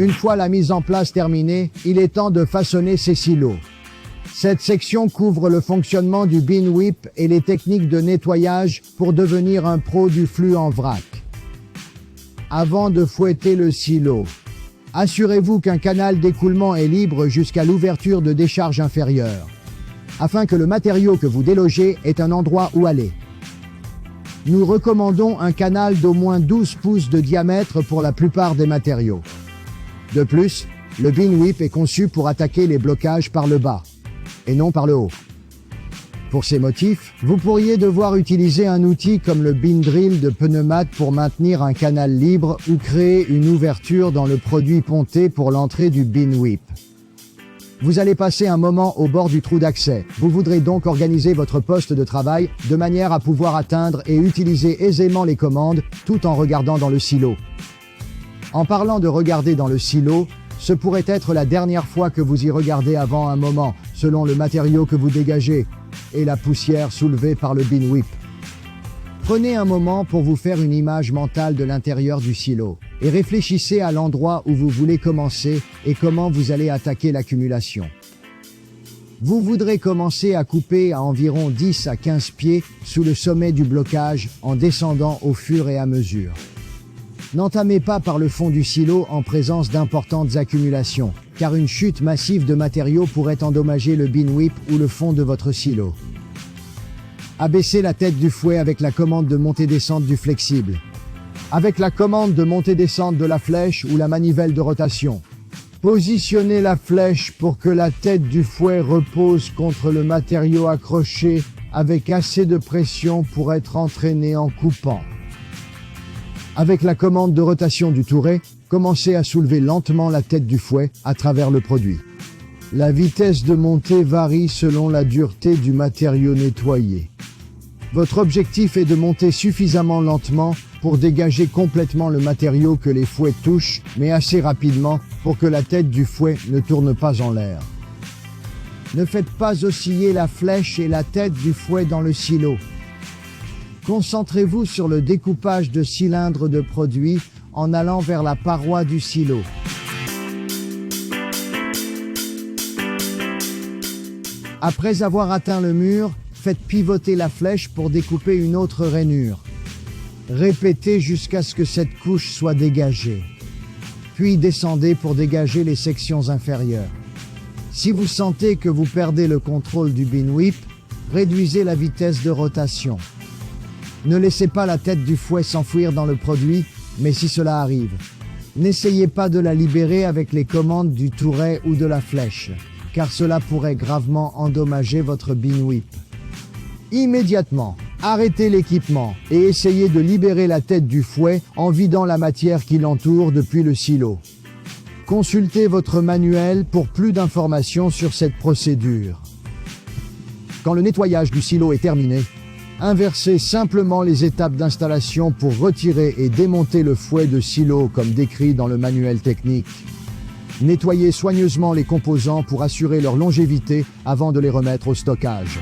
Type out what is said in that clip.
Une fois la mise en place terminée, il est temps de façonner ces silos. Cette section couvre le fonctionnement du bin whip et les techniques de nettoyage pour devenir un pro du flux en vrac. Avant de fouetter le silo, assurez-vous qu'un canal d'écoulement est libre jusqu'à l'ouverture de décharge inférieure, afin que le matériau que vous délogez ait un endroit où aller. Nous recommandons un canal d'au moins 12 pouces de diamètre pour la plupart des matériaux. De plus, le bin whip est conçu pour attaquer les blocages par le bas, et non par le haut. Pour ces motifs, vous pourriez devoir utiliser un outil comme le bin drill de Pneumat pour maintenir un canal libre ou créer une ouverture dans le produit ponté pour l'entrée du bin whip. Vous allez passer un moment au bord du trou d'accès. Vous voudrez donc organiser votre poste de travail de manière à pouvoir atteindre et utiliser aisément les commandes tout en regardant dans le silo. En parlant de regarder dans le silo, ce pourrait être la dernière fois que vous y regardez avant un moment, selon le matériau que vous dégagez et la poussière soulevée par le bin whip. Prenez un moment pour vous faire une image mentale de l'intérieur du silo et réfléchissez à l'endroit où vous voulez commencer et comment vous allez attaquer l'accumulation. Vous voudrez commencer à couper à environ 10 à 15 pieds sous le sommet du blocage en descendant au fur et à mesure. N'entamez pas par le fond du silo en présence d'importantes accumulations, car une chute massive de matériaux pourrait endommager le bin whip ou le fond de votre silo. Abaissez la tête du fouet avec la commande de montée-descente du flexible, avec la commande de montée-descente de la flèche ou la manivelle de rotation. Positionnez la flèche pour que la tête du fouet repose contre le matériau accroché avec assez de pression pour être entraînée en coupant. Avec la commande de rotation du touret, commencez à soulever lentement la tête du fouet à travers le produit. La vitesse de montée varie selon la dureté du matériau nettoyé. Votre objectif est de monter suffisamment lentement pour dégager complètement le matériau que les fouets touchent, mais assez rapidement pour que la tête du fouet ne tourne pas en l'air. Ne faites pas osciller la flèche et la tête du fouet dans le silo. Concentrez-vous sur le découpage de cylindres de produit en allant vers la paroi du silo. Après avoir atteint le mur, faites pivoter la flèche pour découper une autre rainure. Répétez jusqu'à ce que cette couche soit dégagée. Puis descendez pour dégager les sections inférieures. Si vous sentez que vous perdez le contrôle du bin whip, réduisez la vitesse de rotation. Ne laissez pas la tête du fouet s'enfouir dans le produit, mais si cela arrive, n'essayez pas de la libérer avec les commandes du touret ou de la flèche, car cela pourrait gravement endommager votre bin whip. Immédiatement, arrêtez l'équipement et essayez de libérer la tête du fouet en vidant la matière qui l'entoure depuis le silo. Consultez votre manuel pour plus d'informations sur cette procédure. Quand le nettoyage du silo est terminé, inversez simplement les étapes d'installation pour retirer et démonter le fouet de silo comme décrit dans le manuel technique. Nettoyez soigneusement les composants pour assurer leur longévité avant de les remettre au stockage.